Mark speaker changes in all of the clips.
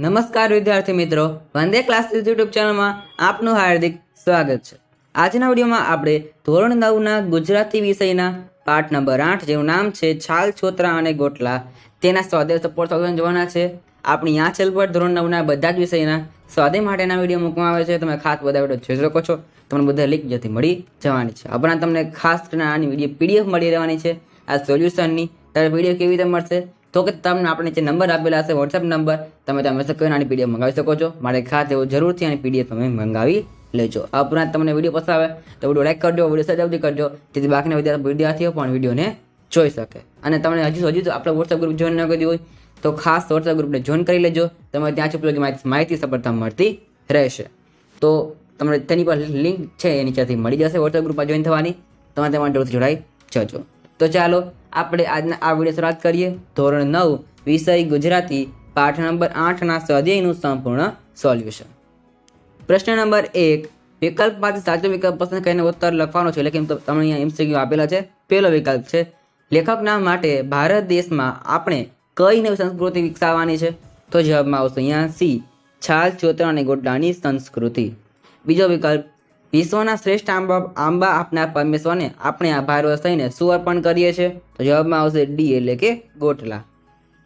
Speaker 1: નમસ્કાર વિદ્યાર્થી મિત્રો, વંદે ક્લાસીસ યુટ્યુબ ચેનલમાં આપનું હાર્દિક સ્વાગત છે। આજના વિડીયોમાં આપણે ધોરણ 9ના ગુજરાતી વિષયના પાઠ નંબર 8 જેનું નામ છે છાલ છોતરા અને ગોટલા તેના સ્વાધ્યાય સપોર્ટ સોલ્યુશન જોવાના છે। આપણી આ ચેનલ પર ધોરણ 9ના બધા જ વિષયના સ્વાધ્યાય માટેના વિડીયો મૂકવામાં આવે છે। તમે ખાસ બધા વિડીયો જોઈ શકો છો, તમને બધા લિંક જતી મળી જવાની છે। ઉપરાંત તમને ખાસ કરીને આની વિડીયો પીડીએફ મળી રહેવાની છે આ સોલ્યુશનની। ત્યારે વિડીયો કેવી રીતે મળશે તો કે તમને આપણે જે નંબર આપેલા હશે વોટ્સએપ નંબર, તમે ત્યાં મેસેજ કરીને આની પીડીએફ મંગાવી શકો છો। મારે ખાસ એવું જરૂરથી આની પીડીએફ તમે મંગાવી લેજો। આ ઉપરાંત તમને વિડીયો પસંદ આવે તો વિડીયો લાઈક કરજો, વિડીયો સજાવટી કરજો, જેથી બાકીના વિદ્યાર્થીઓ પણ વિડીયોને જોઈ શકે। અને તમને હજુ તો આપણે વોટ્સએપ ગ્રુપ જોઈન ન કરી હોય તો ખાસ વોટ્સએપ ગ્રુપને જોઈન કરી લેજો, તમે ત્યાં ઉપયોગી માહિતી સફળતા મળતી રહેશે। તો તમને તેની પર લિંક છે એ નીચેથી મળી જશે વોટ્સએપ ગ્રુપમાં જોઈન થવાની, તમે તેમાં જરૂરથી જોડાઈ જજો। તો ચાલો આપણે આજના આ વિડીયો શરૂઆત કરીએ। ધોરણ 9 વિષય ગુજરાતી પાઠ નંબર 8ના સ્વાધ્યાયનું સંપૂર્ણ સોલ્યુશન। પ્રશ્ન નંબર 1, વિકલ્પમાંથી સાચો વિકલ્પ પસંદ કરીને ઉત્તર લખવાનો છે। એટલે કે તમને અહીંયા એમસીક્યુ આપેલા છે। પહેલો વિકલ્પ છે લેખકના માટે ભારત દેશમાં આપણે કઈ નવી સંસ્કૃતિ વિકસાવવાની છે? તો જવાબમાં આવશે અહીંયા સી, છાલ છોતરા અને ગોટલાની સંસ્કૃતિ। બીજો વિકલ્પ, વિશ્વના શ્રેષ્ઠ આંબા આપનાર પરમેશ્વરને આપણે આભાર દઈને શું અર્પણ કરીએ છીએ? તો જવાબમાં આવશે ડી એટલે કે ગોટલા।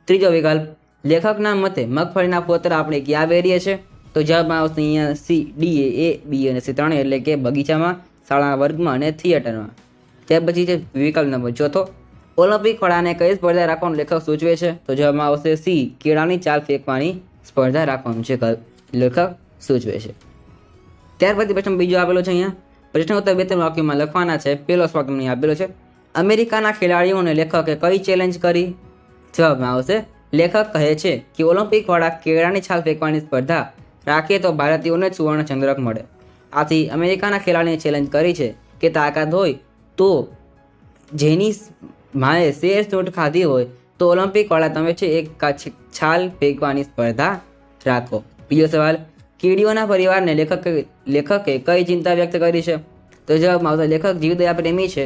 Speaker 1: ત્રીજો વિકલ્પ, લેખકના મતે મગફળીના ફોતરા આપણે ક્યાં વેરીએ છીએ? તો જવાબમાં આવશે અહીંયા સી, ડી, એ, બી અને સી ત્રણે એટલે કે બગીચામાં, શાળાના વર્ગમાં અને થિયેટરમાં। ત્યાર પછી છે વિકલ્પ નંબર ચોથો, ઓલિમ્પિક ખોળાને કઈ સ્પર્ધા રાખવાનું લેખક સૂચવે છે? તો જવાબમાં આવશે સી, કેળાની ચાલ ફેંકવાની સ્પર્ધા રાખવાનું છે લેખક સૂચવે છે। ત્યાર પછી પ્રશ્ન બીજો આપેલો છે અહીંયા, પ્રશ્ન ઉત્તર 2 વાક્યોમાં લખવાના છે। પહેલો વાક્ય અહીં આપેલો છે, અમેરિકાના ખેલાડીઓને લેખકે કઈ ચેલેન્જ કરી? જવાબમાં આવશે લેખક કહે છે કે ઓલિમ્પિક વાળા કેળાની છાલ ફેંકવાની સ્પર્ધા રાખીએ તો ભારતીયોને સુવર્ણ ચંદ્રક મળે। આથી અમેરિકાના ખેલાડીને ચેલેન્જ કરી છે કે તાકાત હોય તો જેની માએ શેર સૂટ ખાધી હોય તો ઓલિમ્પિક વાળા તમે છે એક છાલ ફેંકવાની સ્પર્ધા રાખો। બીજો સવાલ, કીડીઓના પરિવારને લેખકે કઈ ચિંતા વ્યક્ત કરી છે? તો જવાબમાં આવશે લેખક જીવદયા પ્રેમી છે,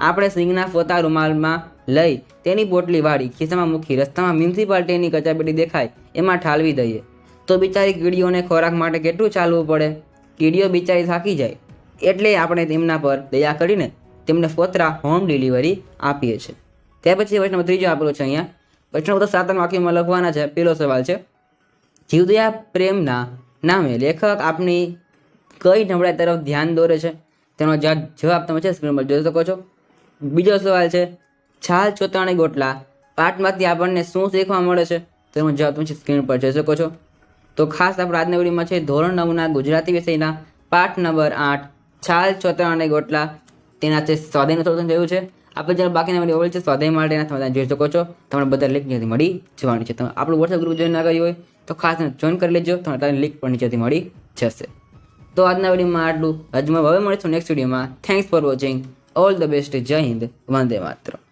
Speaker 1: આપણે સિંગના ફોતા રૂમાલમાં લઈ તેની પોટલી વાળી ખિસ્સામાં મૂકી રસ્તામાં મ્યુનિસિપાલિટીની કચરાપેટી દેખાય એમાં ઠાલવી દઈએ તો બિચારી કીડીઓને ખોરાક માટે કેટલું ચાલવું પડે? કીડીઓ બિચારી થાકી જાય એટલે આપણે તેમના પર દયા કરીને તેમને ફોતરા હોમ ડિલિવરી આપીએ છીએ। ત્યાર પછી પ્રશ્ન નંબર 3 આપેલો છે અહીંયા, પ્રશ્ન ઉત્તર 7 વાક્યમાં લખવાના છે। પહેલો સવાલ છે, જીવદયા પ્રેમના નામે લેખક આપની કઈ નબળાઈ તરફ ધ્યાન દોરે છે? તેનો જવાબ તમે છે સ્ક્રીન પર જોઈ શકો છો। બીજો સવાલ છે, છાલ છોતરા અને ગોટલા પાઠમાંથી આપણને શું શીખવા મળે છે? તેનો જવાબ તમે સ્ક્રીન પર જોઈ શકો છો। તો ખાસ આપણે આજના વિડીયોમાં છે ધોરણ 9ના ગુજરાતી વિષયના પાઠ નંબર 8 છાલ છોતરા અને ગોટલા તેના છે સ્વાધ્યાયનું સોલ્યુશન જોયું છે। આપણે જ્યારે બાકીના વિડીયો અવેલેબલ છે સ્વાધ્યાય માટેના, તમે જોઈ શકો છો, તમને બધા લિંક નીચેથી મળી જવાની છે। તમે આપણું વોટ્સએપ ગ્રુપ જોઈન ના કરી હોય તો ખાસ જોઈન કરી લેજો, તમને લિંક પણ નીચેથી મળી જશે। તો આજના વિડીયોમાં આટલું, હવે મળીશું નેક્સ્ટ વિડીયોમાં। Thanks for watching, all the best, જય હિન્દ, વંદે માતરમ।